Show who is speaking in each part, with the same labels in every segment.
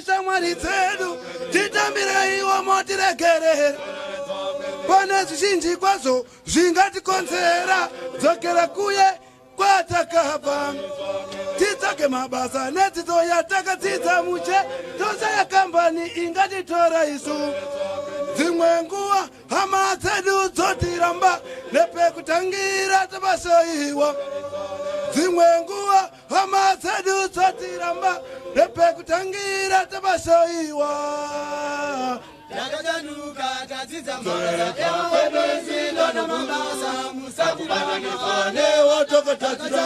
Speaker 1: shamwari dzedu titambiraiwo motiregerera pane zvizhinji kwazvo zvingatikonzera dzokera kuye kwatakabva titsvake mabasa nedzidzo yatakadzidza muche tosaya kambani ingatitora isu dzimwe nguva hama dzedu dzotiramba nepekutangira tabashoiwa dzimwe nguva hama dzedu dzotiramba nepekutangira tabashoiwa
Speaker 2: Yakajanuka tadzidza mabasa ewakwebezilo namabasa musakubananifane
Speaker 1: watokotadzira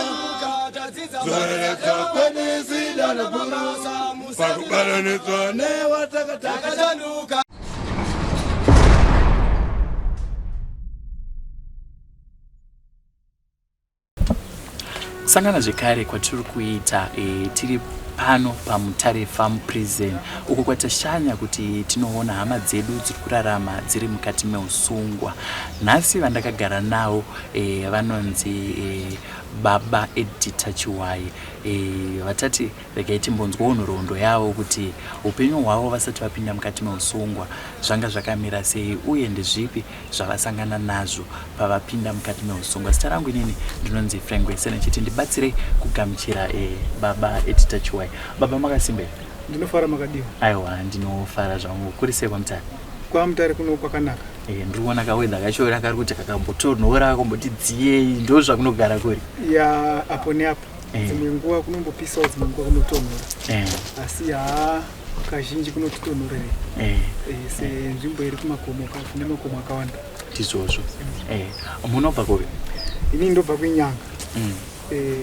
Speaker 2: tadzidza
Speaker 1: zoreka kwenizilo namabasa musakubananifane
Speaker 2: yakajanuka
Speaker 3: sangana zvekare kwatiri kuita tiri pano paMutare Farm Prison uko kwatashanya kuti tinoona hama dzedu dziri kurarama dziri mukati meusungwa. Nhasi vandakagara navo vanonzi Baba Editor Chiwai. Vatati regai timbonzwawo nhoroondo yavo kuti upenyu hwavo vasati vapinda mukati meusungwa zvanga zvakamira sei uye ndezvipi zvavasangana nazvo pavapinda mukati meusungwa. Zita rangu inini ndinonzi Frank Wesena chiti ndibatsirei kugamuchira Baba Editor Chiwai. Baba makasimbe?
Speaker 4: Ndinofara makadiwa.
Speaker 3: Aiwa, ndinofara zvangu. Kuri sei kwaMutare?
Speaker 4: KwaMutare kuno kwakanaka.
Speaker 3: Ndikuona kawedha kacho rakari kuti kakambotonhora kakomboti dziyei ndo zvakunogara kuri.
Speaker 4: Ya apo neapo. Dzimwe nguva kunombopisawo dzimwe nguva kunotonhora. Asi kazhinji kunotitonhorera. Senzvimbo iri kumakomo kune makomo akawanda.
Speaker 3: Tizvozvo. Munobva kupi?
Speaker 4: Ini ndobva kuiNyanga.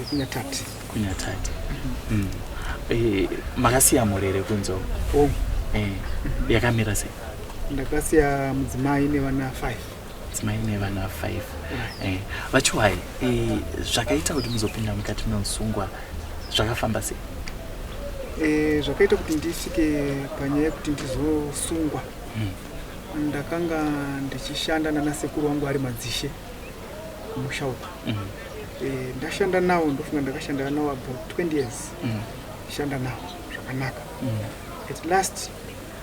Speaker 4: Kunyatati.
Speaker 3: Kunyatati. Makasiya murere kunzo? Yakamira sei?
Speaker 4: Ndakasiya mudzimai nevana 5.
Speaker 3: Mudzimai nevana 5. Vachiwai, zvakaita kuti muzopinda mukati meusungwa zvakafamba sei?
Speaker 4: Zvakaita kuti ndisvike panyaya yekuti ndizosungwa. Ndakanga ndichishanda nanasekuru wangu ari madzishe kumusha uko. Ndashanda nawo ndofunga ndakashanda nawo about 20 years. Shanda nawo zvakanaka. At last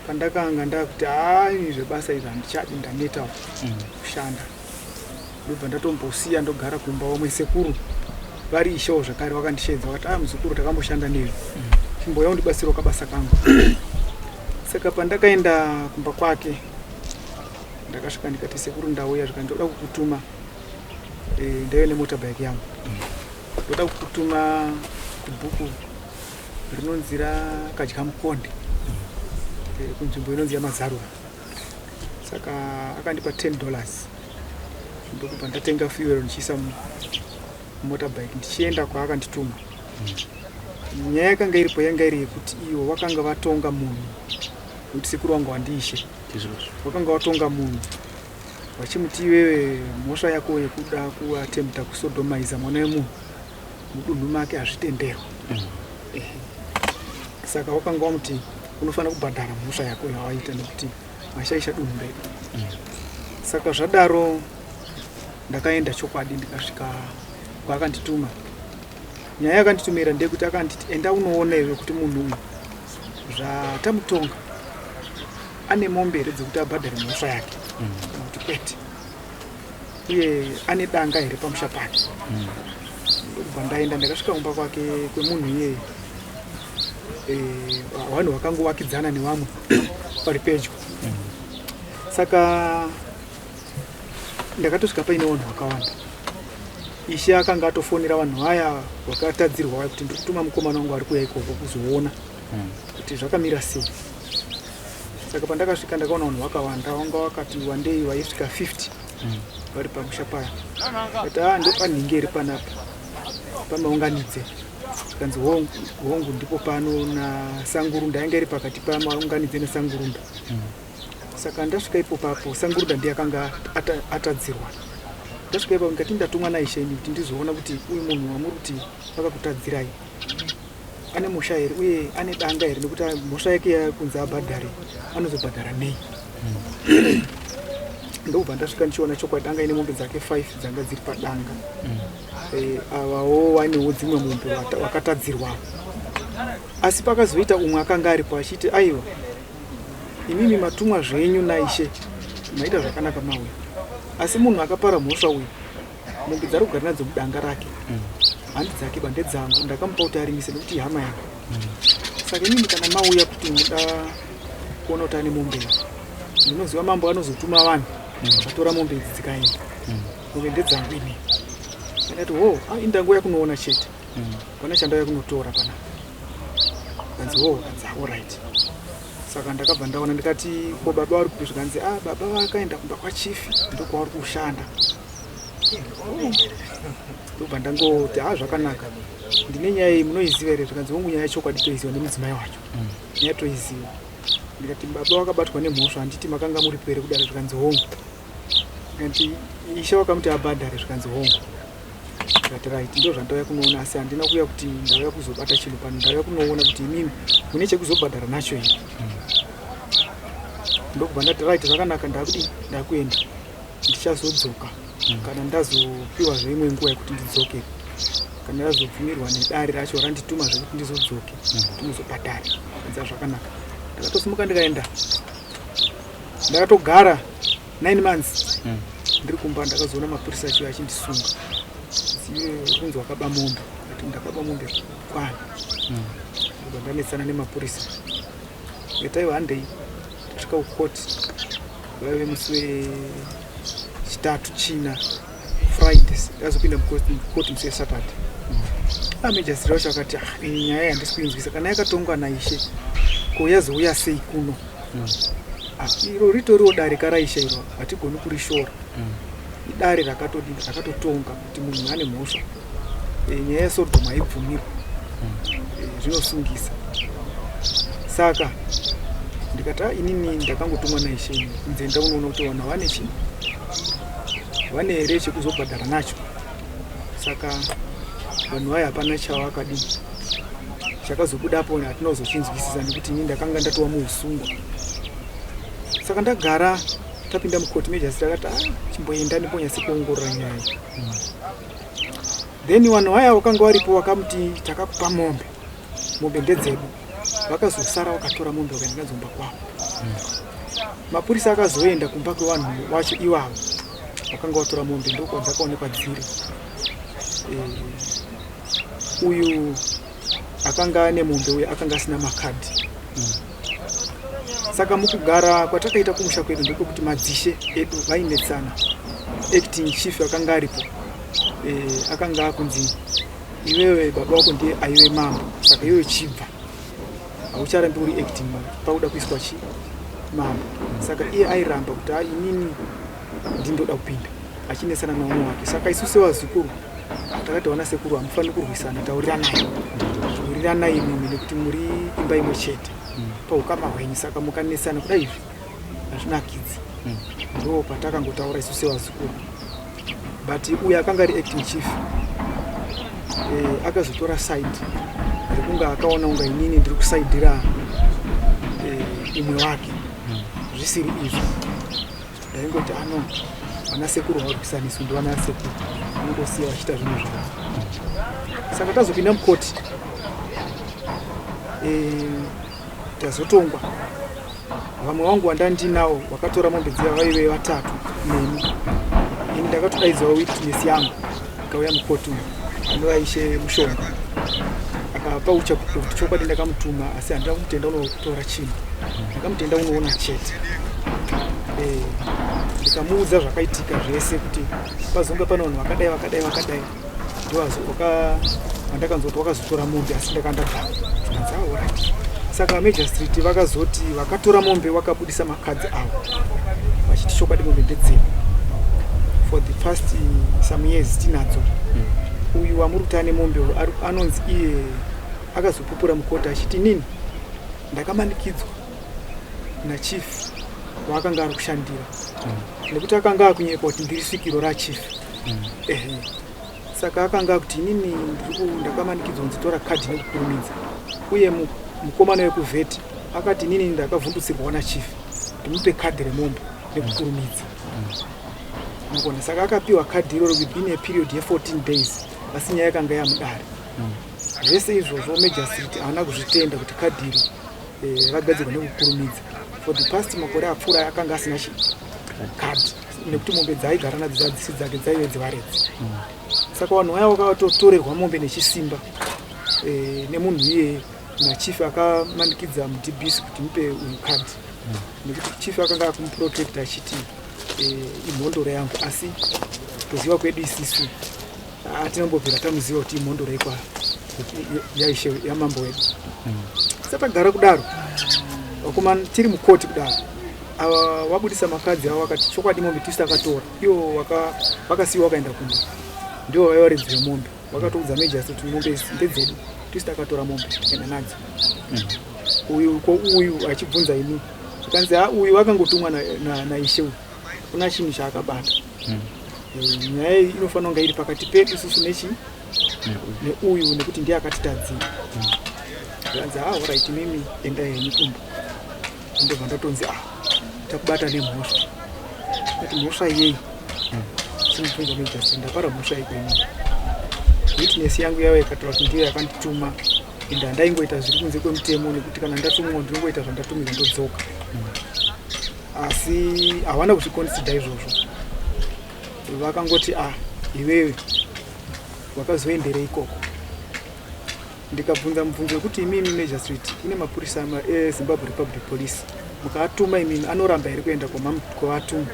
Speaker 4: pandakanga ndakuti ini zvebasa izvi handichadi ndanetawo kushanda. Ndobva ndatombosiya ndogara kumba womwe sekuru vari ishawo zvakare vakandisheedza vakati muzukuru takamboshanda newe chimbouya undibatsirawo kabasa kangu. Saka pandakaenda kumba kwake ndakasvika ndikati sekuru ndauya zvikandoda kukutuma ndaive nemotorbike yangu ndoda kukutuma kubhuku rinonzi Kadya Mukonde kunzvimbo inonzi yaMazarura. Saka akandipa $10 ndokubva ndatenga fuel ndichiisa motorbike ndichienda kwaakandituma. Nyaya yakanga iripo yanga iri yekuti iwo vakanga vatonga munhu kuti sekuru wangu wandiishe vakanga vatonga munhu vachimuti iwewe mhosva yako yekuda kuatempta kusodomaiza mwana wemunhu mudunhu make hazvitenderwa. Saka vakanga vamuti unofanira kubhadhara mhosva yako yawaita nekuti mashaisha dunhu redu. Saka zvadaro ndakaenda chokwadi ndikasvika kwaakandituma. Nyaya yakanditumira ndeyekuti akanditi enda unoona iwe kuti munhu uyu zvatamutonga ane mombe here dzekuti abhadhare mhosva yake kuti kwete uye ane danga here pamusha pake. Ndobva ndaenda ndakasvika kumba kwake kwemunhu iyeye vanhu vakangowakidzana nevamwe pari pedyo. Saka ndakatosvika paine vanhu vakawanda. Ishe akanga atofonera vanhu vaya vakatadzirwa kuti ndiri kutuma mukomana wangu ari kuuya ikoko kuzoona kuti zvakamira sei. Saka pandakasvika ndakaona vanhu vakawanda vanga vakati wandei vaisvika 50 vari pamusha paya. Kuti ndopanhingi iri panapa pamaunganidze kanzi hongu ndipo pano naSangurunda yanga iri pakati pamaunganidze naSangurunda. Saka ndasvika ipopapo Sangurunda ndiye akanga atadzirwa. Ndasvika ipapo ndikati ndatumwa naIshe kuti ndizoona kuti uyu munhu wamuri kuti vakakutadzirai ane mhosva here uye ane danga here nekuti mhosva yake yakunzi abhadhare anozobhadhara nei. Ndobva ndasvika ndichiona chokwadi danga ine mombe dzake 5 dzanga dziri padanga. Avawo vanewo dzimwe mombe vakatadzirwa. asi pakazoita umwe akanga aripo achiti aiwa imimi matumwa zvenyu naishe maita zvakanaka mauya asi munhu akapara mhosva uyu mombe dzari kugara nadzo mudanga rake handi dzake bande dzangu ndakamupa kuti arimise nekuti ihama yake saka imimi kana mauya kuti muda kuona kuti ane mombe ndinoziva mambo anozotuma vanhu vatora mombe idzi dzikaenda mombe ndedzangu ine ndakati indango yakunoona chete pana chandauya kunotora pana kanzi kanzi alright saka ndakabva ndaona ndikati ko baba vari kupi zvikanzi baba vakaenda kumba kwachifi ndokwavari kushanda ndobva ndangoti zvakanaka ndine nyaya iyi munoiziva here zvikanzi vongu nyaya yechokwadi toiziva nemudzimai wacho nyaya toiziva ndikati baba vakabatwa nemhosva handiti makanga muri pere kudare zvikanzi hongu ndikati ishe wakamuti abhadhare zvikanzi hongu ndikati right ndo zvandauya kunoona asi handina kuuya kuti ndauya kuzobata chinhu pano ndauya kunoona kuti imimi mune chekuzobhadhara nacho here ndokubva ndati right zvakanaka ndakuenda ndichazodzoka kana ndazopiwa zveimwe nguva yekuti ndidzoke kana ndazobvumirwa nedare racho randituma zvekuti ndizodzoke ndinozobhadhara kanza zvakanaka ndakatosimuka ndikaenda ndakatogara 9 months ndiri kumba ndakazoona mapurisa achiva achindisunga zive kunzi wakaba mombe ati ndakaba mombe kwana ndobva ndanetsana nemapurisa ngetaiwa handei tasvika kukoti vaive musi wechitatu china fridays ndazopinda mukoti musi wesaturday amejasiri wacho akati iyi nyaya handisi kuinzwisa kana yakatongwa naishe ko yazouya sei kuno iro ritoriwo dare karaisha iro hatigoni kurishora idare rakatotonga kuti munhu ane mhosva nyaya yesodhoma haibvumirwa zvinosungisa saka ndikati inini ndakangotumwa naishe kunze ndaunoona kuti vanhu vane chinhu vane here chekuzobhadhara nacho saka vanhu vaya hapana chavakadii chakazobudapo hatinazochinzwisisa nekuti ini ndakanga ndatova muusungwa saka ndagara tapinda mukoti mejasiri akati chimboenda ndiponyasi kuongorora nyaya then vanhu vaya vakanga varipo vakamuti takakupa mombe ndedzedu vakazosara vakatora mombe vakaenda nadzomba kwavo mapurisa akazoenda kumba kwevanhu vacho ivavo vakanga vatora mombe ndokwadzakaonekwa dziri uyu akanga ane mombe uyu akanga asina makadhi saka mukugara kwatakaita kumusha kwedu ndekwekuti madzishe edu vainetsana acting chief akanga aripo akanga akunzi iwewe baba wako ndiye aive mambo saka iwewe chibva haucharambi uri acting pauda kuiswa mambo saka iye airamba kuti inini ndindoda kupinda achinetsana naumwe wake saka isu sevazukuru takati vana sekuru hamufaniri kurwisana tauriranai imimi nekuti muri imba imwe chete paukama hwenyu saka mukanetsana kuda izvi hazvinakidzi ndo patakangotaura isu sevazukuru but uyu akanga ari acting chief akazotora side rekunga akaona unga inini ndiri kusaidhira imwe wake zvisiri izvi ndaingoti vana sekuru vaurwisaniswa ndi vana sekuru unongosiya vachiita zvinhu zvavo saka tazopinda mukoti tazotongwa vamwe vangu vandandinawo vakatora mombe dziya vaive vatatu neni ini ndakatodaidzwa witness yangu ikauya mukoti umu anovaishe mushonga akapa uchaputo kuti chokwadi ndakamutuma asi handina kumutenda unotora chinhu ndakamutenda unoona chete ndikamuudza zvakaitika zvese kuti pazonga pane vanhu vakadai ndoandakanzoti wakazotora mombe asi ndakandabva zvikanzi saka major street vakazoti vakatora mombe vakabudisa makadzi avo vachiti chokwadi mombe ndedzedu for the first some years tinadzo uyu wamurutane mombe anonzi iye akazopupura mukoti achiti nini ndakamanikidzwa nachief waakanga ari kushandira nekuti akanga akunyepa kuti ndiri svikiro rachief saka akanga akuti inini ndakamanikidzwa nzitora kadhi nekukurumidza uye mukomana wekuvheti akati inini ndakavhundutsirwa nachief ndimupe kadhi remombe nekukurumidza mukona saka akapiwa kadhi iroro within a period ye 14 days asi nyaya yakanga yamudare zvese izvozvo Majesty haana kuzvitenda kuti kadhiri ragadzirwa nekukurumidza. For the past makore apfuura akanga asina kadhi nekuti mombe dzaigara nadzo dzadzisi dzake dzaive dzivaredzi. Saka vanhu vaya vakatotorerwa mombe nechisimba nemunhu iye nachief akamanikiza mudhibhisi kuti mupe uyu kadhi nekuti chief akanga akumuprotecta achiti imhondoro yangu, asi kuziva kwedu isisu atinambobvira tamuziva kuti imhondoro yaishe yamambo wedu. Satagara kudaro vakomana tiri mukoti kudaro wabudisa makadzi avo vakati chokwadi mombe tisu takatora, ivo vakasiyiwa vakaenda kunze, ndivo vaivaredzi vemombe. Vakatoudza Majesty kuti mombe ndedzedu, tisu takatora mombe tikaenda nadzo. Uyu achibvunza ini zvikanzi uyu vakangotumwa naishe uyu, kuna chinhu chaakabata. Nyaya iyi inofanira kunge iri pakati pedu isusu neuyu nekuti ndiye akatitadzira. Zvikanzi alright, mimi endai henyu kumba. Ndobva ndatonzi takubata nemhosva. Ati mhosva iyeyi chinobvunza Majesty, ndapara mhosva ikwenyu. Witness yangu yavo ikataura kuti ndiyo yakandituma ende handaingoita zviri kunze kwemutemo, nekuti kana ndatumwa ndinongoita zvandatumirwa ndodzoka. Asi hawana kuzvikonsida izvozvo. Vakangoti iwewe wakazoenderei ikoko. Ndikabvunza mubvunzo wekuti imimi Majesty ine mapurisa eZimbabwe Republic Police, mukaatuma imimi anoramba here kuenda kwavatuma?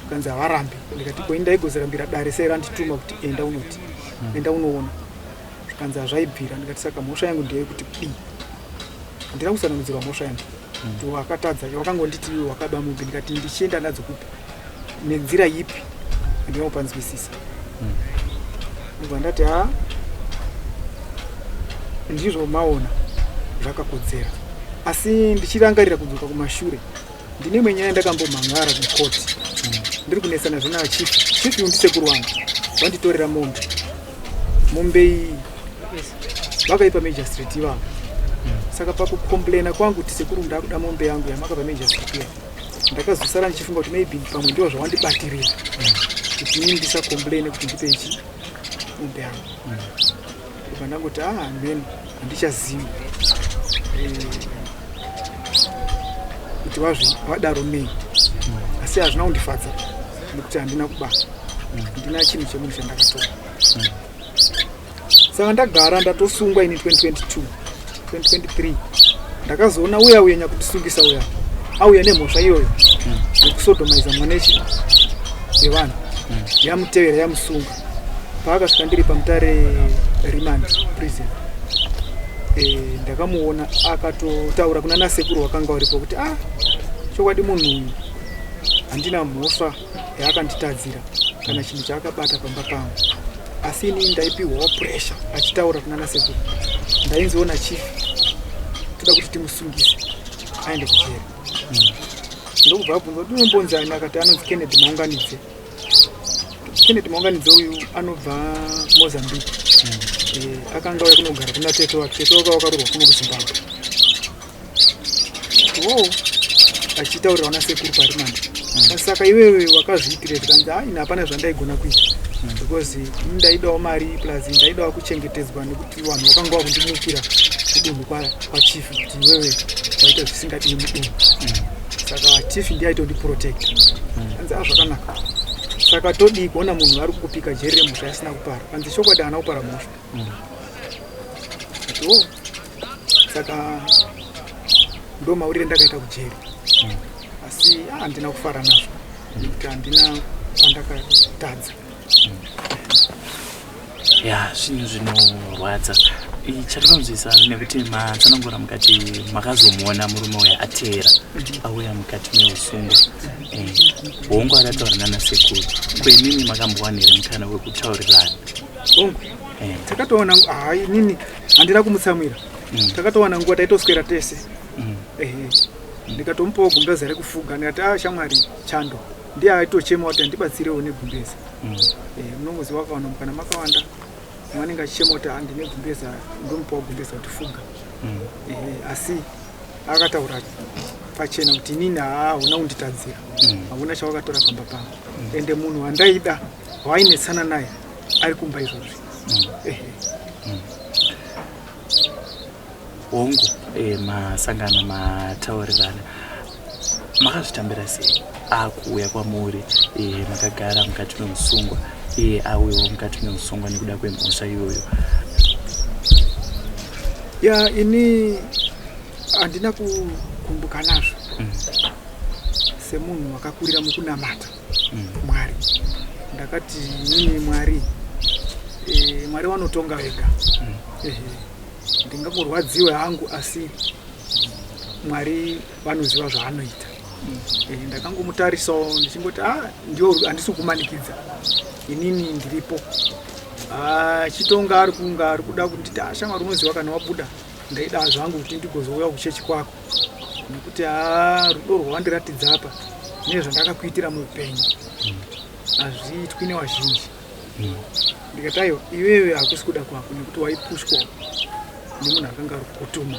Speaker 4: Kanzi havarambi. Ndikati ko indaigozorambira dare sei randituma kuti enda unoti enda unoona. Kanzi hazvaibvira. Ndikati saka mhosva yangu ndeyekuti handina kusananidzirwa mhosva yangu. Kuti wakatadza, wakangonditi wakaba mombe. Ndikati ndichienda nadzo kupi nenzira ipi, handinopanzwisisa. Ndibva ndati ndizvo maona zvakakodzera, asi ndichirangarira kudzoka kumashure ndine imwe nyaya ndakambomhangara kukoti. Ndiri kunesana zvina chief undisekuru wangu vanditorera mombe iyi vakaipa Majesty ivavo. Saka pakukomplaina kwangu kuti sekuru ndakuda mombe yangu yamakapa Majesty, ndakazosara ndichifunga kuti maybe pamwe ndiwo zvawandibatirira kuti ini ndisakomplaine kuti ndipe ichi mombe yangu. Ndangoti meni handichazivi kuti vadaro nei, asi hazvina kundifadza nekuti handina kuba, handina chinhu chemunhu chandakatora. Saka ndagara ndatosungwa ini 2023 ndakazoona uya nyakutisungisa uya auya nemhosva iyoyo yekusodomaiza mwanechi wevanhu, yamutevera yamusunga. Paakasvika ndiri pamutare remand prison, ndakamuona akatotaura kuna nasekuru wakanga uripo kuti chokwadi munhu uyu handina mhosva yaakanditadzira kana chinhu chaakabata pamba pangu, asi ini ndaipiwawo pressure achitaura kuna nasekuru. Ndainzoona chief toda kuti timusungise aende kujeri. Ndokubva abvunza kuti unombonzani? Akati anonzi Kennedy Maunganidze. Kennedy Maunganidze uyu anobva Mozambique. Akanga auya kunogara kuna tete wake. Tete wake wakarorwa kuno kuZimbabwe. Achitaurira wana sekuru parimandi. Saka iwewe wakazviitire tikanzi ina hapana zvandaigona kuita. Because ndaidawo mari plus ndaidawo kuchengetedzwa nekuti vanhu vakanga vakundimukira kudunhu kwa chief kuti iwewe waita zvisingadi mudunhu. Saka chief ndiye aitondiprotect. Kanzi zvakanaka. Saka todi kuona munhu ari kupika jeri remhosva asina kupara. Kanzi chokwadi haana kupara mhosva. Saka ndo maurire ndakaita kujeri. Asi handina kufara nazvo nekuti handina pandakatadza.
Speaker 3: Zvinhu zvinorwadza. Chatinoziisa nekuti matsanangura mukati makazomuona murume uya atera auya mukati meusungwa. Hongu akataura nana sekuru. Kwenini makambowana here mukana wekutaurirana?
Speaker 4: Hongu takatowana nini handina kumutsamwira. Takatowana nguva taitoswera tese. Ndikatomupawo gumbeza rekufuga ndikati shamwari Chando ndiye aitochema kuti andibatsirewo negumbeza. Munomuziva vakawana mukana makawanda mwanenge achichema kuti handine gumbeza, ndomupawo gumbeza kuti fuga. Asi akataura pachena kuti inini hauna kunditadzira, hauna chawakatora pamba pangu, ende munhu wandaida wainetsana naye ari kumba izvozvi.
Speaker 3: hongu masangano mataurirana makazvitambira sei akuuya kwamuri makagara mukati meusungwa auyawo mukati meusungwa nekuda kwemhosva iyoyo?
Speaker 4: Ya ini handina kukumbuka nazvo semunhu wakakurira mukunamata Mwari. Ndakati nini Mwari wanotonga wega. Ndingangorwadziwe hangu asi Mwari vanoziva zvaanoita. Ndakangomutarisawo ndichingoti ndio handisi kumanikidza. Inini ndiripo. Chitonga ari kunga ari kuda kuti shamwari unoziva kana wabuda ndaida zvangu kuti ndigozouya kuchechi kwako. Nekuti rudo rwawandiratidza apa nezvandakakuitira muupenyu hazviitwi nevazhinji. Ndikati aiwa iwewe hakusi kuda kwako nekuti waipushwa nemunhu akanga ari kukutuma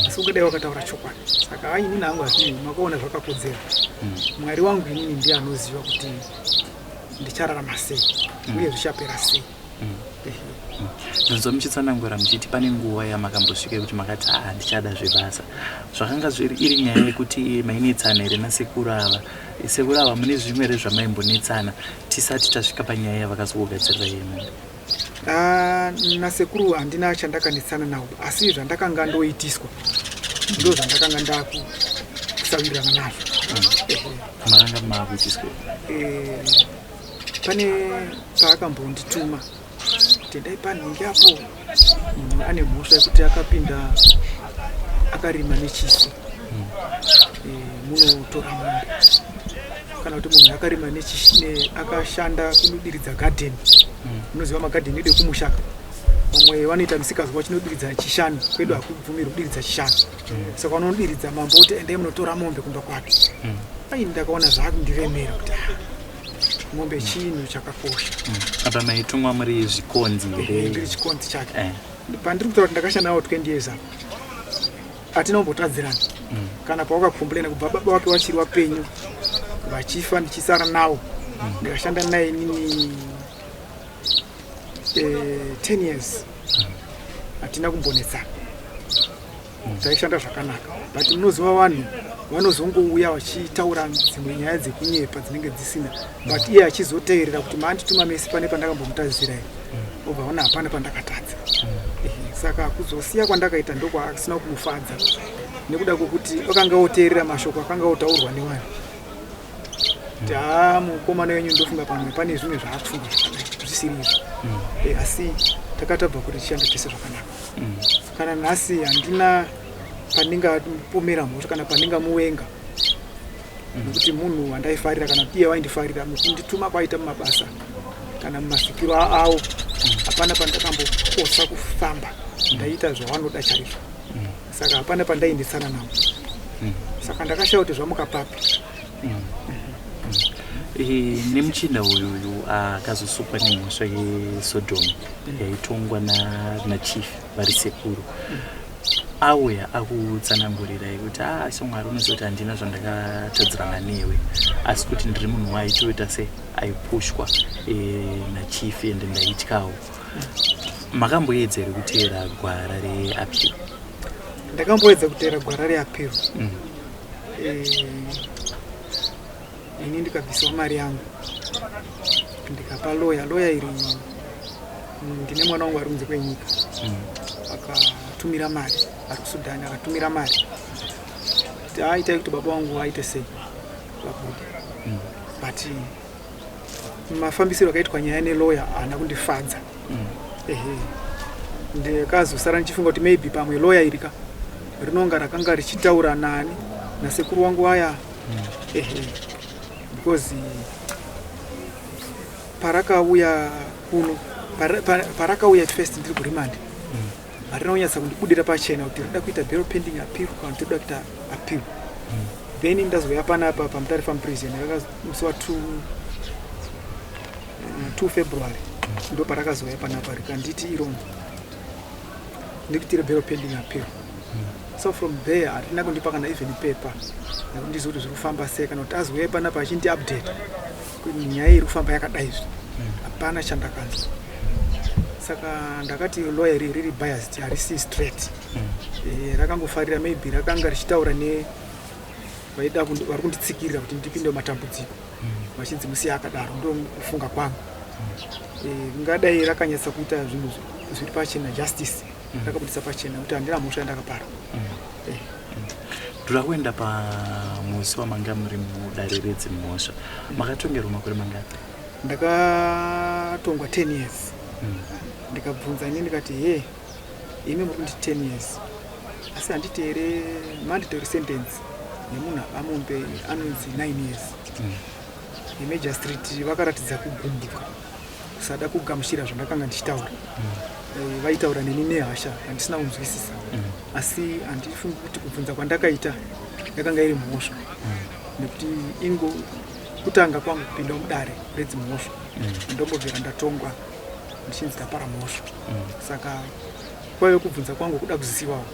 Speaker 4: asi ungadai wakataura chokwadi. Saka inini hangu hazvinei, makaona zvakakodzera. Mwari wangu inini ndiye anoziva kuti ndichararama sei uye zvichapera sei.
Speaker 3: Ndinonzwa muchitsanangura muchiti pane nguva yamakambosvika kuti makati ndichada zvebasa. Zvakanga iri nyaya yekuti mainetsana here nasekuru ava? Sekuru ava mune zvimwe here zvamaimbonetsana tisati tasvika panyaya yavakazogadzirira yemwe?
Speaker 4: Nasekuru handina chandakanetsana nawo, asi zvandakanga ndoitiswa ndo zvandakanga ndakusawirirana nazvo.
Speaker 3: Makanga maakuitiswa?
Speaker 4: Pane paakambondituma tendai panhingi apo munhu ane mhosva yekuti akapinda akarima nechiso munotora mombe, kana kuti munhu akarima akashanda kunodiridza gadheni. Munoziva magadheni edu ekumushaka, vamwe vanoita misikazwa chinodiridza chishanu, kwedu hakubvumirwi kudiridza chishanu. Saka vanodiridza mambo kuti endai munotora mombe kumba kwake. Ndakaona zvakundiremera kuti mombe chinhu chakakosha.
Speaker 3: Apa maitumwa muri zvikonzi here?
Speaker 4: Ndiri chikonzi chake. Pandiri kutaura kuti ndakashanda nawo 20 years apo hatina kumbotadzirana. Kana pawakakomplaina kubva baba wake wachiri wapenyu vachifa ndichisara nawo, ndikashanda naye nini 10 years hatina kumbonetsana. Taishanda zvakanaka, but munoziva vanhu vanozongouya vachitaura dzimwe nyaya dzekunyepa dzinenge dzisina, but iye achizoteerera kuti mandituma mesi pane pandakambomutadzira here, obva ona hapana pandakatadza. Saka kuzosiya kwandakaita ndokwasina kumufadza nekuda kwokuti akanga oteerera mashoko akanga otaurwa nevanhu. Kuti mukomana wenyu ndofunga pamwe pane zvimwe zvaakufunga zvisiri izvo. Asi takatabva kuti tishanda tese zvakanaka. Kana nhasi handina pandingapomera mhosva kana pandingamuvenga, nekuti munhu wandaifarira kana iye waindifarira mukundituma kwaita mumabasa kana mumasvikiro avo hapana pandakambokosa kufamba, ndaita zvavanoda chaizvo. Saka hapana pandaiendesana navo. Saka ndakashaya kuti zvamukapapi.
Speaker 3: Nemuchinda uyuyu akazosukwa nemhosva yeSodom yaitongwa nachief vari sekuru, auya akutsanangurirai kuti shamwari unoziva kuti handina zvandakatadzirana newe, asi kuti ndiri munhu waitoita se aipushwa nachief ende ndaityawo. Makamboedza here kuteera gwara reappeal?
Speaker 4: Ndakamboedza kuteera gwara reappeal. Ini ndikabvisawo mari yangu ndikapa lawyer iri ndine mwana wangu ari kunze kwenyika, akatumira mari ari kuSudani, akatumira mari kuti aitai kuti baba wangu aite sei vabude. But mafambisiro akaitwa nyaya nelawyer haana kundifadza. Ndikazosara ndichifunga kuti maybe pamwe lawyer irika rinonga rakanga richitaura nani nasekuru wangu aya. Because parakauya kuno parakauya first ndiri kurimandi harina kunyatsa kundibudira pachena kuti rida kuita bail pending appeal kana kuti rida kuita appeal. Then ndazoya panapa pamutarifa prison musi wa 2 February ndo parakazoya panapa rikanditi iromo ndikuitire bail pending appeal. So from there hatina kundipa kana even paper nekundizoti zviri kufamba sei kana kuti azoya panapa achindi update kuti nyaya iri kufamba yakadai hapana chandakanzwa. saka ndakati lawyer riri biased harisi straight. Rakangofarira maybe rakanga richitaura ne vaida vari kunditsikirira kuti ndipinde matambudziko vachinzi musiya akadaro ndo kufunga kwangu. Ngadai rakanyatsa kuita zvinhu zviri pachena justice rakabudisa pachena kuti handina mhosva yandakapara.
Speaker 3: Turakuenda pamusi wamanga muri mudare redzimhosva makatongerwa makore mangati?
Speaker 4: Ndakatongwa 10 years. Ndikabvunza ini ndikati imi muri kundi 10 years asi handiti here mandatory sentence nemunhu amombe anonzi 9 years. Magistrate vakaratidza kugumbuka kusada kugamuchira zvandakanga ndichitaura. Vaitaura neni nehasha handisina kunzwisisa asi handifungi kuti kubvunza kwandakaita yakanga iri mhosva nekuti ingo kutanga kwangu kupinda mudare redzimhosva ndombobvira ndatongwa ndichinzi ndapara mhosva. Saka kwaive kubvunza kwangu kuda kuzivawo.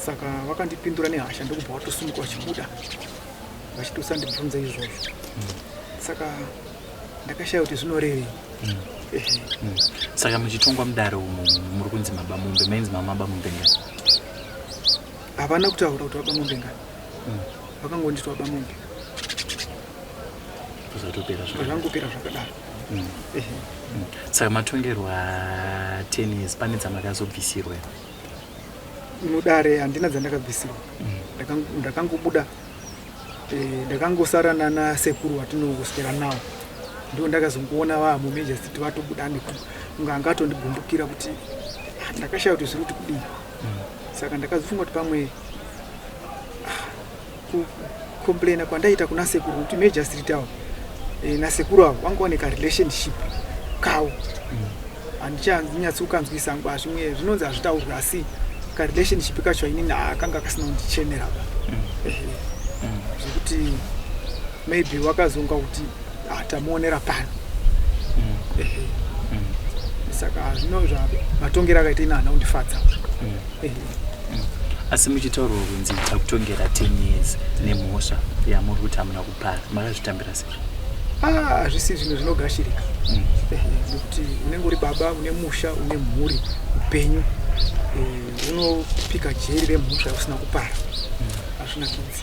Speaker 4: Saka vakandipindura nehasha ndokubva watosumuka vachibuda vachitosandibvunza izvozvo. Saka ndakashaya kuti zvinorevei.
Speaker 3: Saka muchitongwa mudare umu muri kunzi mabamombe mainzi mamabamombe ngani?
Speaker 4: Havana kutaura kuti wabamombe ngani. Vakangonditi wabamombe. Zvangopera zvakadaro.
Speaker 3: Saka matongerwa 10 years pane dzamakazobvisirwa?
Speaker 4: Mudare handina dzandakabvisirwa. Ndakangobuda ndakangosara nanasekuru watinongoswera nawo ndo ndakazongoona vamumajestiti vatobuda kunga angatondigumbukiira kuti ndakashaya kuti zviri kuti kudii. Saka ndakazofunga kuti pamwe kukomplaina kwandaita kuna sekuru kuti majestiti avo nasekuru avo vangooneka relationship kawo handichanyatsoukanzwisa ngwa zvimwe zvinonzi hazvitaurwa asi karelationship kacho inini akanga kasina kundichenera zvekuti maybe wakazonga kuti tamuonera pano. Saka zvino zvamatongero akaita ina hana kundifadza.
Speaker 3: Asi muchitaurwa kunzi takutongera 10 years nemhosva yamuri kuti hamuna kupara makazvitambira sei?
Speaker 4: Zvisi zvinhu zvinogashirika nekuti unenge uri baba une musha une mhuri upenyu unopika jeri remhosva usina kupara hazvina kudzi.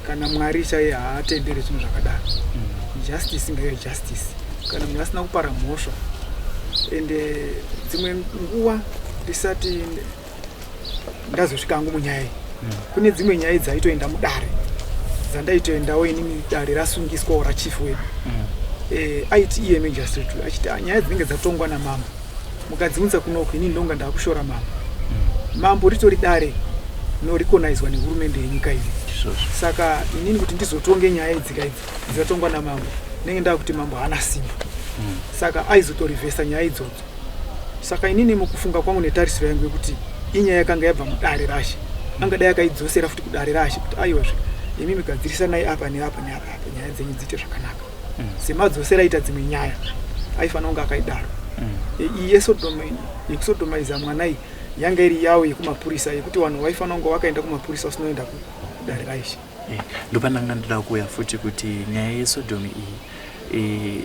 Speaker 4: Kana Mwari chaiye haatendere zvinhu zvakadaro. Justice ngaive justice. Kana munhu asina kupara mhosva ende dzimwe nguva ndisati ndazosvika hangu munyaya iyi kune dzimwe nyaya dzaitoenda mudare dzandaitoendawo inini dare rasungiswawo rachief wedu aiti iye magistrate achiti nyaya dzinenge dzatongwa namambo mukadziunza kunoku inini ndonga ndakushora mambo ritori dare rinorecognizwa nehurumende yenyika iyi. Saka inini kuti ndizotonge nyaya idzika idzi dzatongwa namambo ndenge ndakuti mambo haana simba. Saka aizotorivhesa nyaya idzodzo. Saka inini mukufunga kwangu netarisiro yangu yekuti inyaya yakanga yabva mudare rashe angadai akaidzosera futi kudare rashe kuti aiwazve imi migadzirisanai apa neapa neapa nyaya dzenyu dziite zvakanaka. Semadzosera aita dzimwe nyaya aifanira kunge akaidaro. Iyi yesodomaiza mwana iyi yanga iri yawo yekumapurisa yekuti vanhu vaifanira kunge vakaenda kumapurisa usinoenda kudare raishe.
Speaker 3: Ndopandanga ndoda kuuya futi kuti nyaya yesodomi iyi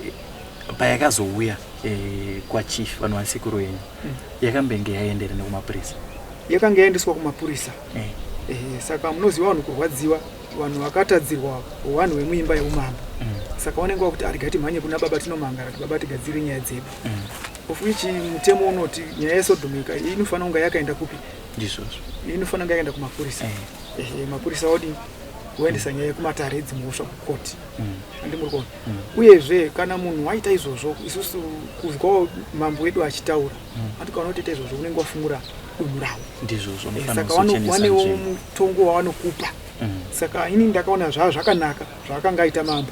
Speaker 3: payakazouya kwachief vanhu vasekuru yenyu yakambenge yaendera nekumapurisa?
Speaker 4: Yakanga yaendeswa kumapurisa. Saka munoziva vanhu kurwadziwa vanhu vakatadzirwa vanhu vemuimba yeumambo. Saka vanenge vakuti arigati mhanye kuna baba tinomangara kuti baba tigadzire nyaya dzedu. Of which mutemo unoti nyaya yesodomi inofanira kunge yakaenda kupi?
Speaker 3: Ndizvozvo.
Speaker 4: Inofanira kunge yakaenda kumapurisa. Mapurisa odi kuendesa nyaya yekumatare edzimhosva kukoti. Andimurikona. Uyezve kana munhu waita izvozvo isusu kuzwawo mambo wedu achitaura andikaona kuti izvozvo unenge wafungura dunhu rawo.
Speaker 3: Ndizvozvo.
Speaker 4: Saka vanewo mutongo wavanokupa. Saka ini ndakaona zvakanaka zvakanga aita mambo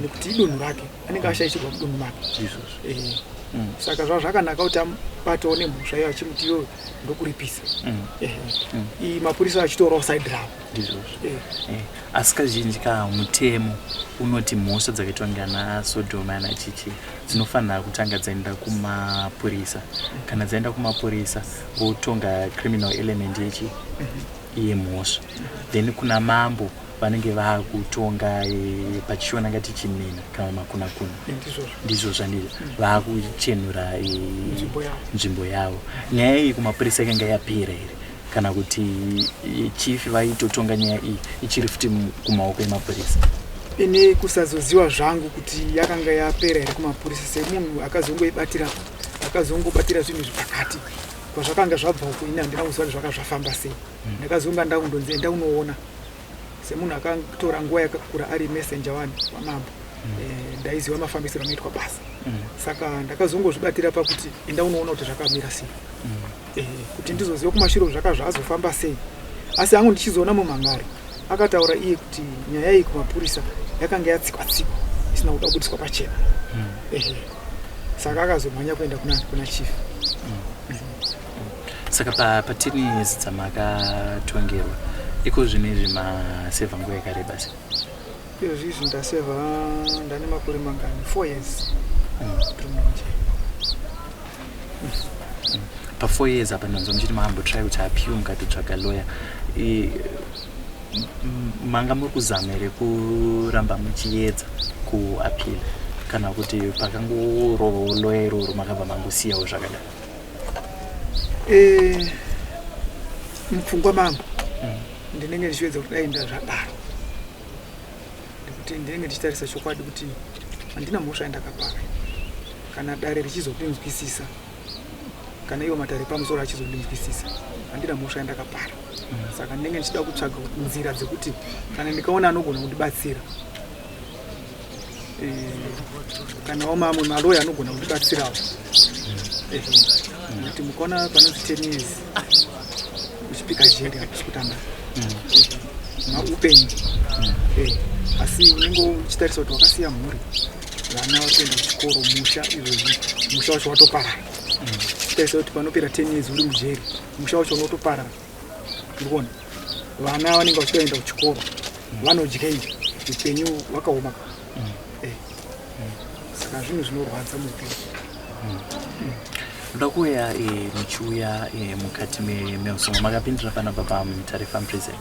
Speaker 4: nekuti idunhu rake anenge ashayishirwa kudunhu make. Saka zvakanaka kuti abatawo nemhosva iyo achimuti iyoyo ndokuripisa. Mapurisa achitorawo side rawo.
Speaker 3: Asi kazhinji mutemo unoti mhosva dzakaitwa ngana Sodoma ana Chichi dzinofanira kutanga dzaenda kumapurisa. Kana dzaenda kumapurisa votonga criminal element yemhosva. Then kuna mambo vanenge vakutonga pachishona ngati chinena kana makunakuna ndizvo zvandizvo vakuchenura nzvimbo yavo. Nyaya iyi kumapurisa yakanga yapera here kana kuti chief vaitotonga nyaya iyi ichiri futi kumaoko emapurisa?
Speaker 4: Ini kusazoziwa zvangu kuti yakanga yapera here kumapurisa semunhu akazongobatira zvinhu zvepakati kwazvakanga zvabva uko. Ini handina kuziva kuti zvakanga zvafamba sei. Ndakazonga ndaundonzenda unoona semunhu akatora nguva yakakura ari messenger wani wamambo. Ndaiziva mafambisiro anoitwa basa. Saka ndakazongozvibatira pakuti enda unoona kuti zvakamira sei. Kuti ndizoziva kumashure zvakanga zvazofamba sei. Asi hangu ndichizoona mumhangari akataura iye kuti nyaya iyi kumapurisa yakanga yatsikwa-tsikwa isina kuda kubudiswa pachena. Saka akazomhanya kuenda kuna chief.
Speaker 3: Saka patini dzamakatongerwa iko zvinezvi maseva nguva yakareba sei?
Speaker 4: Izvizvi ndaseva ndane makore mangani 4 years.
Speaker 3: Pa4 years apa ndonzwa muchiti mahambotrai kuti apiwe mukatotsvaga lawyer. Manga muri kuzama here kuramba muchiedza kuapila kana kuti pakangorovawo lawyer iroro makabva mangosiyawo zvakadai?
Speaker 4: Mupfungwa mangu ndinenge ndichivedza kuti dai ndazvadaro ndikuti ndinenge ndichitarisa chokwadi kuti handina mhosva yandakapara. Kana dare richizondinzwisisa kana iwo matare pamusoro achizondinzwisisa handina mhosva yandakapara. Saka ndinenge ndichida kutsvaga nzira dzekuti kana ndikaona anogona kundibatsira kanawo mamwe maloya anogona kundibatsirawo. Kuti mukaona panoti 10 years uchipika jeri hakusi kutamba maupenyu. Asi unenge uchitarisa kuti wakasiya mhuri, vana vakuenda kuchikoro, musha izvozvi musha wacho watoparara. Uchitarisa kuti panopera 10 years uri mujeri musha wacho unotoparara. Ndikuona vana vanenge vachitoenda kuchikoro vanodyei upenyu wakaoma. Saka zvinhu zvinorwadza muupenyu.
Speaker 3: Ndoda kuuya muchiuya mukati meusungwa makapindira panapa paMutare Farm Prison?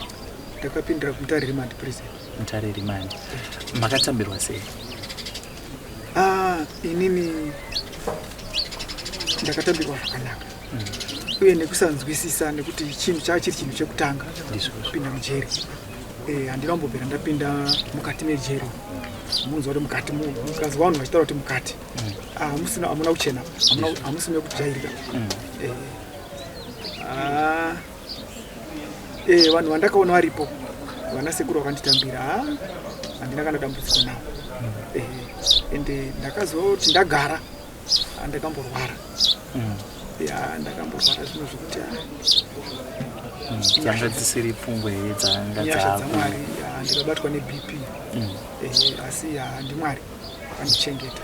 Speaker 4: Ndakapindira kuMutare Remand Prison.
Speaker 3: Mutare Remand. Makatambirwa sei?
Speaker 4: Inini ndakatambirwa zvakanaka. Uye nekusanzwisisa nekuti chinhu chachiri chinhu chekutanga kupinda mujeri. Handina kumbobvira ndapinda mukati mejeri. Munzwa kuti mukati mukazi vanhu vachitaura kuti mukati hamuna uchena, hamusina kujairika. Vanhu vandakaona varipo vana sekuru vakanditambira handina kana dambudziko navo. Ende ndakazoti ndagara handakamborwara. Ndakamborwara zvinhu zvekuti
Speaker 3: dzanga dzisiri pfungwa here dzanga
Speaker 4: dzamwari. Ndikabatwa neBP. Asi ndimwari akandichengeta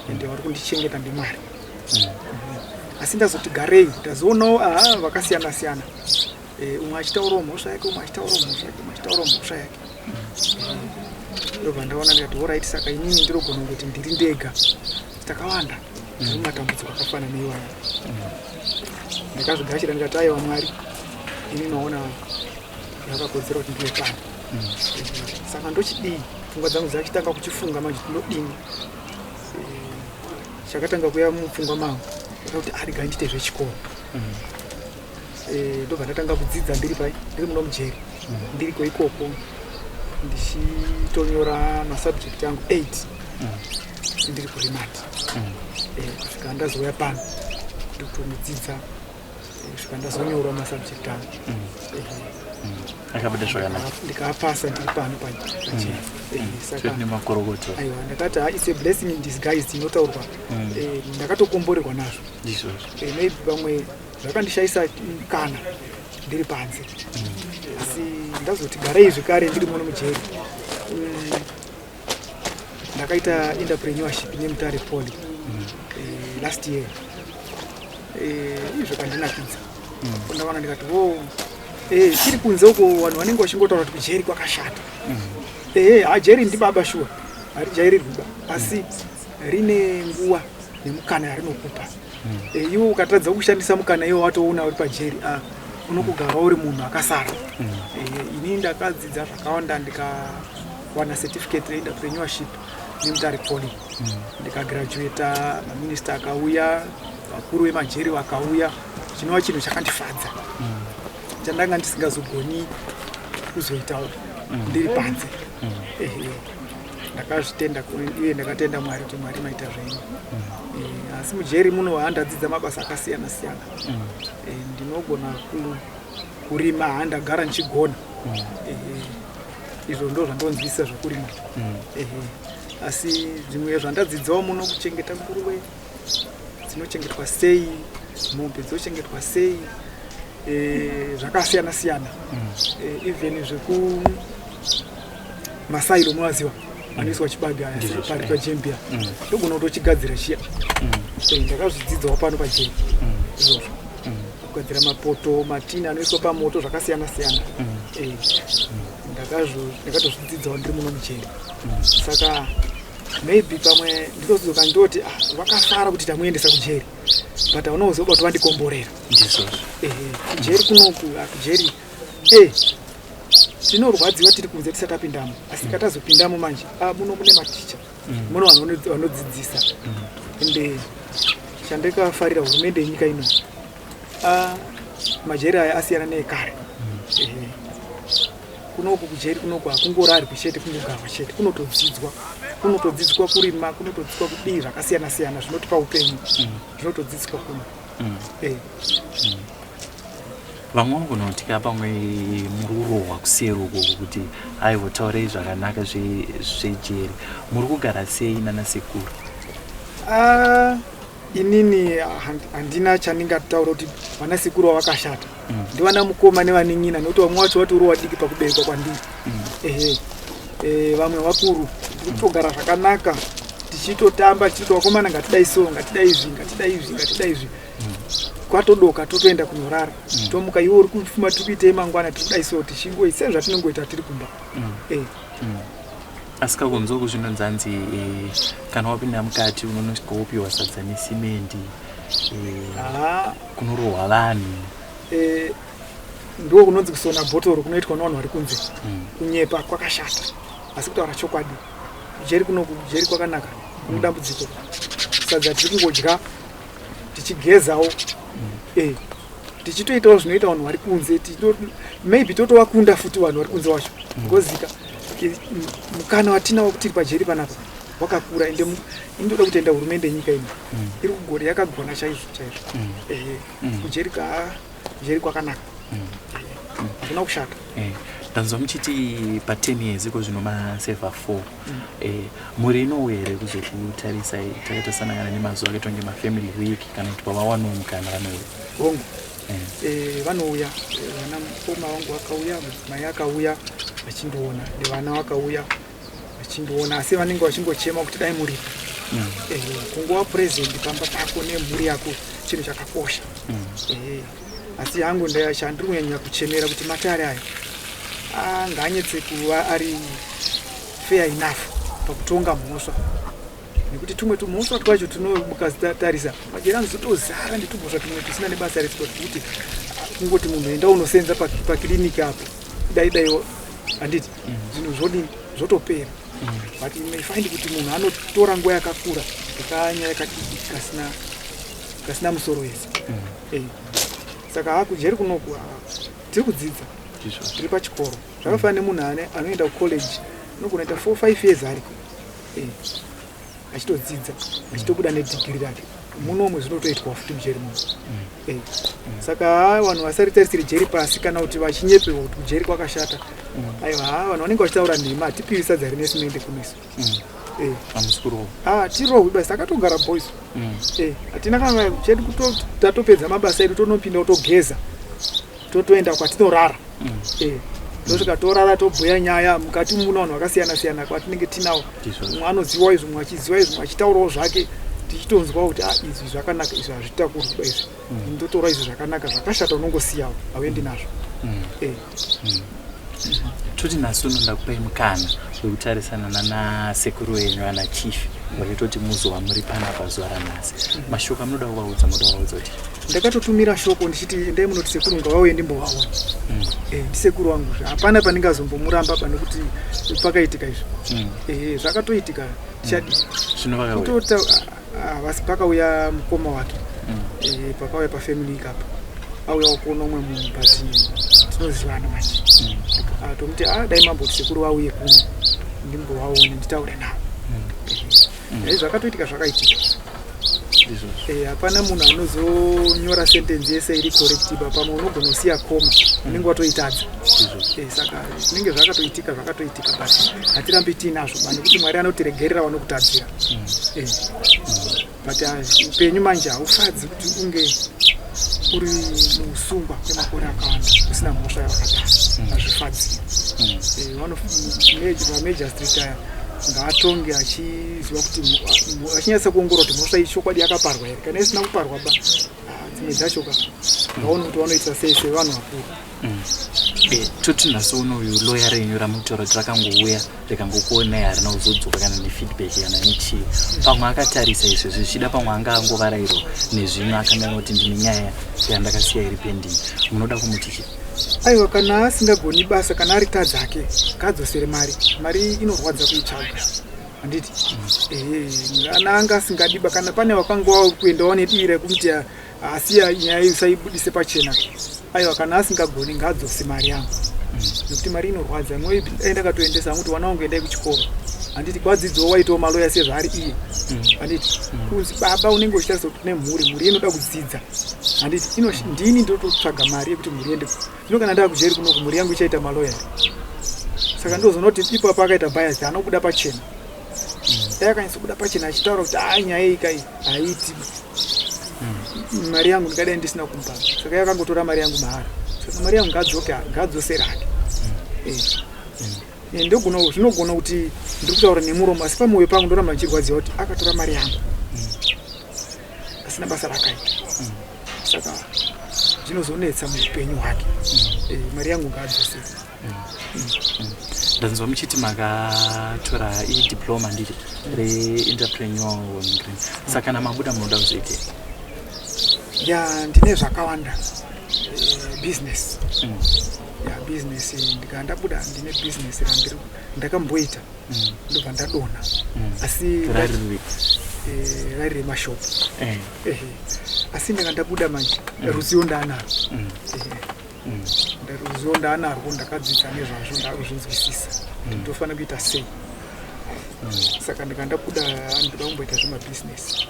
Speaker 4: ende vari kundichengeta ndimwari. Asi ndazoti garei ndazoonawo vakasiyana siyana. Umwe achitaurawo mhosva yake, umwe achitaurawo mhosva yake, umwe achitaurawo mhosva yake. Ndobva ndaona ndikati alright, saka inini ndirogona kuti ndiri ndega takawanda ndiri mumatambudziko akafanana neiwana. Ndakazvigashira ndikati aiwa Mwari, ini naona yakakodzera kuti ndive pano. Saka ndochidii, pfungwa dzangu dzachitanga kuchifunga manje ndinodini. Chakatanga kuya mupfungwa mangu kuti ariga ndite zvechikoro. Ndobva ndatanga kudzidza ndiri muno mujeri, ndiriko ikoko ndichitonyora masubject angu 8 ndiri kuRimand. Kusvika ndazouya pano ndokutonodzidza, kusvika ndazonyora masubject angu.
Speaker 3: Akabuda zvakanaka.
Speaker 4: Ndikapasa ndiri pano pajeri.
Speaker 3: Saka nemakorokota.
Speaker 4: Aiwa, ndakati it's a blessing in disguise inotaurwa. Ndakatokomborerwa nazvo. Maybe pamwe zvakandishaisa kana ndiri panze. Asi ndazoti garei zvekare ndiri muno mujeri. Ndakaita entrepreneurship neMutare Poly last year. Izvo kandinakidza. Ndakaona ndikati tiri kunze uko vanhu vanenge vachingotaura kuti kujeri kwakashata. Jeri ndibaba shuwa, harijairirwi ba, asi rine nguva nemukana yarinokupa. Iwo ukatadza kushandisa mukana iwo watoona uri pajeri, unokugara uri munhu akasara. Ini ndakadzidza zvakawanda ndikawana certificate reentrepreneurship neMutare Poly. Ndikagraduata, maminista akauya, vakuru vemajeri vakauya, chinova chinhu chakandifadza. Chandanga ndisingazogoni kuzoitawo ndiri panze. Ndakazvitenda uye ndakatenda Mwari kuti Mwari maita zvenyu. Asi mujeri muno handadzidza mabasa akasiyana siyana. Ndinogona kurima, handagara ndichigona. Izvo ndo zvandonzwisa zvokurima. Asi zvimwe zvandadzidzawo muno kuchengeta nguruve, dzinochengetwa sei, mombe dzochengetwa sei, zvakasiyana siyana. Even zveku masairo munoziva anoiswa chibage pari pajembia ndogona kutochigadzira chiya. Ndakazvidzidzawo pano pajeri izvozvo, kugadzira mapoto, matini anoiswa pamoto, zvakasiyana siyana. Ndakatozvidzidzawo ndiri muno mujeri. Saka maybe pamwe ndinozodzoka ndoti vakafara kuti tamuendesa kujeri, but unozobatwa vandikomborera. Kujeri kunoku kujeri tinorwadziwa tiri kunze tisati tapindamo, asi katazopindamo manje muno mune maticha, muno vanhu vanodzidzisa. Ende chandakafarira hurumende yenyika ino, majeri aya asiyana neekare. Kunoku kujeri kunoku hakungorari chete kungogarwa chete, kunotodzidzwa kurima, kunotodzidzwa kudii zvakasiyana siyana zvinotipa upenyu, zvinotodzidzwa kuno.
Speaker 3: Vamwe vanotika pamwe mururohwa kuseruko kuti aivo taurei zvakanaka zvejeri. Muri kugara sei nana sekuru?
Speaker 4: Inini handina chandingataura kuti vana sekuru vakashata. Ndivana mukoma nevanen'ina nokuti vamwe vacho vatori vadiki pakuberekwa kwandiri. Vamwe vakuru kutogara zvakanaka, tichitotamba, tichiti vakomana ngatidai so, ngatidai izvi. Kwatodoka totoenda kunorara. Tomuka iwe uri kufuma tikuitei mangwana tikudai so, tichingoisa zvatinongoita tiri kumba.
Speaker 3: Asi kakunzoku zvinonzanzi kana wapinda mukati unonosvika wopiwa sadza nesimendi, kunorohwa vanhu.
Speaker 4: Ndo kunonzi kusona bhotoro kunoitwa nevanhu vari kunze. Kunyepa kwakashata. Asi kutaura chokwadi, kujeri kunoku kujeri kwakanaka, kunodambudziko. Sadza tiri kungodya, tichigezawo, tichitoitawo zvinoita vanhu vari kunze, maybe totovakunda futi vanhu vari kunze wacho. Ngozika mukana watinawo kuti pajeri panapa wakakura, ende indoda kutenda hurumende yenyika ino iri kugona, yakagona chaizvo. Kujeri kwakanaka, hakuna kushata.
Speaker 3: Ndanzwa muchiti pa10 years kozvino maseva 4. Muri inowo here kuzokutarisa takaita sanangana nemazuva akaitwa ngemafamily week kana kuti pavawanawo mukana vanouya?
Speaker 4: Hongu, vanouya. Vana mukoma wangu vakauya, mai akauya vachindoona, nevana vakauya vachindoona, asi vanenge vachingochema kuti dai muripo. Kungova present pamba pako nemhuri yako chinhu chakakosha. Asi hangu chandiri kunyanya kuchemera kuti Matare aya nganyetse kuva ari fair enough pakutonga mhosva, nekuti tumwe tumhosva twacho mukatarisa majeri anozotozara netumhosva tumwe tusina nebasa resu, kuti kungoti munhu enda unosenza pakiriniki apo dai handiti zvinhu zvodini zvotopera. But you may find kuti munhu anotora nguva yakakura ikanyaya kadiki kasina musoro wese. Saka hakujeri kunoku tiri kudzidza, tiri pachikoro. Zvakafanana nemunhu anoenda kucollege, unogona kuita 4-5 years ariko achitodzidza, achitobuda nedigiri rake. Munomwe zvinotoitwa futi mujeri muno. Saka vanhu vasaritarisire jeri pasi kana kuti vachinyeperwa kuti kujeri kwakashata. Aiwa, vanhu vanenge vachitaura nhema, hatipiwi sadza rine simende kumeso. Tirohwi basi, takatogara boys. Hatina kana chedu tatopedza mabasa edu tonopinda togeza, totoenda kwatinorara. Tosvika torara tobhuya nyaya mukati muno vanhu vakasiyana siyana kwatinenge tinawo. Mumwe anoziva izvo, mumwe achiziva izvo, mumwe achitaurawo zvake, tichitonzwa kuti izvi zvakanaka, izvi hazvitakurwa izvi. Ndotora izvi zvakanaka, zvakashata unongosiyawo, hauendi nazvo.
Speaker 3: Toti nhasi unonda kupai mukana wekutarisana nana sekuru wenyu ana chief. vakitoti muzova muri panapa zuva ranhasi. Mashoko amunoda kuvaudza kuti
Speaker 4: ndakatotumira shoko ndichiti endai munoti sekuru ngavauye ndimbovaona. Ndisekuru wangu hapana pandingazombomuramba panekuti pakaitika izvo. Zvakatoitika chadi kutota vasi pakauya mukoma wake pakauya pafamily ikapa auya kuona umwe munhu but tinozivana manje tomuti dai mamboti sekuru vauye kuno ndimbovaone nditaure navo. Zvakatoitika zvakaitika. Hapana munhu anozonyora sentence yese iri correctiba pamwe unogona kusiya koma unenge watoitadza. Saka zvinenge zvakatoitika but hatirambi tiinazvo nekuti Mwari anotiregerera vanokutadzira. But upenyu manje haufadzi kuti unge uri musungwa kwemakore akawanda usina mhosva yavakadaro. Hazvifadzi. Vamagistrate aya ngaatonge achiziva kuti achinyatsa kuongorora kuti mhosva iyi chokwadi yakaparwa here. Kana isina kuparwa ba dzimwe dzacho ngaone kuti vanoita sei sevanhu vakuru.
Speaker 3: Toti nhasi uno uyu lawyer renyu ramutaura kuti rakangouya rikangokuonai harina kuzodzoka kana nefeedback kana nechii. Pamwe akatarisa izvo zvichida pamwe anga angovarayirwa nezvimwe akanga kuti ndine nyaya yandakasiya iri pending. Munoda kumuti chii?
Speaker 4: Aiwa, kana asingagoni basa, kana ari tadzake ngadzosere mari inorwadza kuitsvaga handiti. Kana anga asingadiba kana pane wakanga kuendawo nedii rekuti asiya nyaya isaibudise pachena. Aiwa, kana asingagoni ngadzose mari yangu nekuti mari inorwadza. Mwe ndakatoendesa kuti wana wangu endai kuchikoro handiti kwadzidziwo waitawo maloya sezvaari iye handiti. Kunzi baba unenge uchitarisa kuti mhuri inoda kudzidza handiti. Ndini ndototsvaga mari yekuti mhuri ende. Zvino kana ndakujeri kunoku mhuri yangu ichaita maloya. Saka ndozoona kuti ipapo akaita bias anokuda pachena. Akanyatsokuda pachena achitaura kuti nyaya iyi haiti. Mari yangu ndikadai ndisina kumpa. Saka yakangotora mari yangu mahara. Saka mari yangu ngadzosera hake. Zvinogona kuti ndiri kutaura nemuromo asi pamwoyo pangu ndoramba ndichirwadziwa kuti akatora mari yangu asina basa rakaita. Saka zvinozonetsa muupenyu hwake. Mari yangu ngadzosera.
Speaker 3: Ndanzwa muchiti makatora diploma ndiri re-entrepreneurial women. Saka kana mabuda munoda kuzoitei?
Speaker 4: Ndine zvakawanda. Business. Business ndabuda ndine business ndakamboita ndobva ndadona asi rari remashopu. Asi ndabuda manje ruzivo ndaanarwo. Ruzivo ndaanarwo ndakadzidza nezvazvo ndakuzvinzwisisa ndofana kuita sei. Saka ndabuda ndoda kumboita zvemabhizinesi.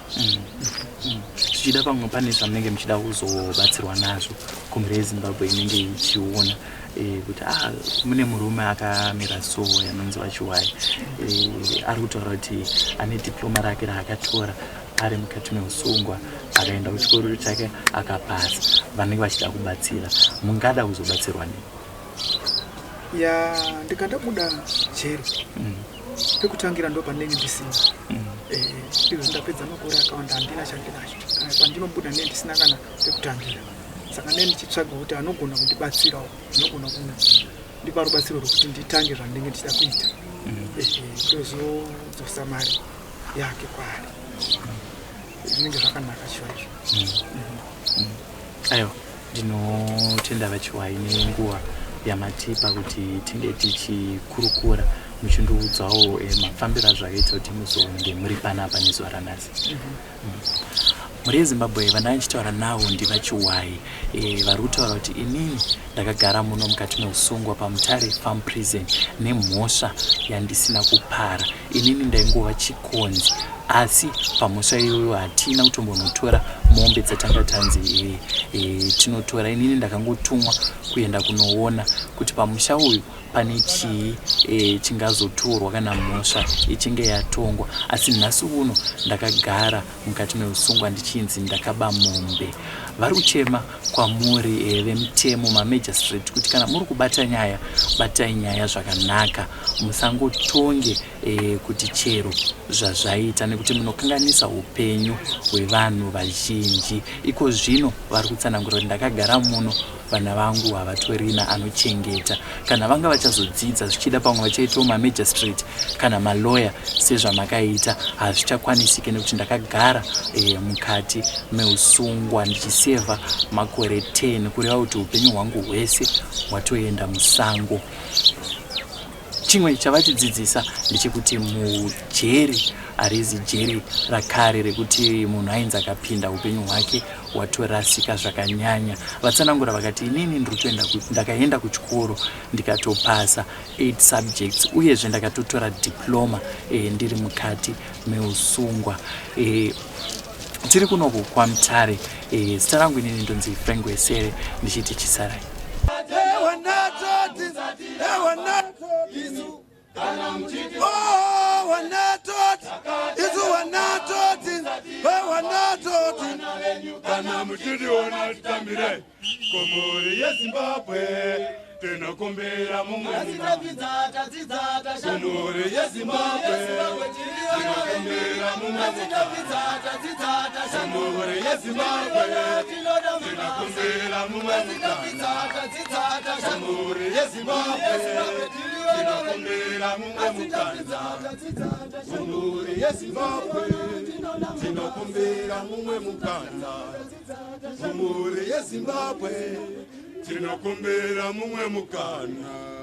Speaker 3: Zvichida pamwe pane zvamunenge muchida kuzobatsirwa nazvo kumhuri yeZimbabwe inenge ichiona kuti mune murume akamira so yanonzi Vachiwai ari kutaura kuti ane diploma rake raakatora ari mukati meusungwa akaenda kuchikoro chake akapasa, vanenge vachida kubatsira. Mungada kuzobatsirwa nei?
Speaker 4: Ndikandabuda jeri pekutangira ndo pandenge ndisina. Izvo ndapedza makore akawanda handina chandinacho. Kana pandinobuda ndenge ndisina kana pekutangira. Saka ndenge ndichitsvaga kuti anogona kundibatsirawo, anogona kundipa rubatsiro rwekuti nditange zvandinenge ndichida kuita. Ndozodzosa mari yake kwaari. Zvinenge zvakanaka chaizvo.
Speaker 3: Aiwa, ndinotenda Vachiwai nenguva yamatipa kuti tinge tichikurukura muchindiudzawo mafambiro azvakaita kuti muzonge muri panapa nezuva ranhasi. Muri yeZimbabwe vana ndichitaura navo ndiVachiwai vari kutaura kuti inini ndakagara muno mukati meusungwa paMutare Farm Prison nemhosva yandisina kupara. Inini ndaingova chikonzi asi pamhosva iyoyo hatina kutombonotora mombe dzatanga tanzi tinotora. Inini ndakangotumwa kuenda kunoona kuti pamusha uyu pane chii chingazotorwa kana mhosva ichinge yatongwa. Asi nhasi uno ndakagara mukati meusungwa ndichinzi ndakaba mombe. Vari kuchema kwamuri vemutemo mamagistrate kuti kana muri kubata nyaya, batai nyaya zvakanaka, musangotonge kuti chero zvazvaita nekuti munokanganisa upenyu hwevanhu vazhinji. Iko zvino vari kutsanangura kuti ndakagara muno vana vangu havatorina anochengeta. Kana vanga vachazodzidza zvichida pamwe vachaitawo magistrate kana malawyer sezvamakaita, hazvichakwanisiki nekuti ndakagara mukati meusungwa ndichisevha makore 10, kureva kuti upenyu hwangu hwese hwatoenda musango. Chimwe chavatidzidzisa ndechekuti mujeri harizi jeri rakare rekuti munhu ainzi akapinda upenyu hwake watorasika zvakanyanya. Vatsanangura vakati inini ndakaenda kuchikoro ndikatopasa 8 subjects uyezve ndakatotora diploma ndiri mukati meusungwa. Tiri kunoku kwaMutare. Zita rangu inini ndonzi Frank Wesere ndichiti chisarai.
Speaker 1: Kana mutidi ona tambire komori ya Zimbabwe tinokumbira mumwe komori ya Zimbabwe tinokumbira mumwe komori ya Zimbabwe tinokumbira mumwe komori ya Zimbabwe tinokumbira mumwe komori ya Zimbabwe tinokumbira mumwe mukanda komori ya Zimbabwe tinokumbira mumwe mukanda.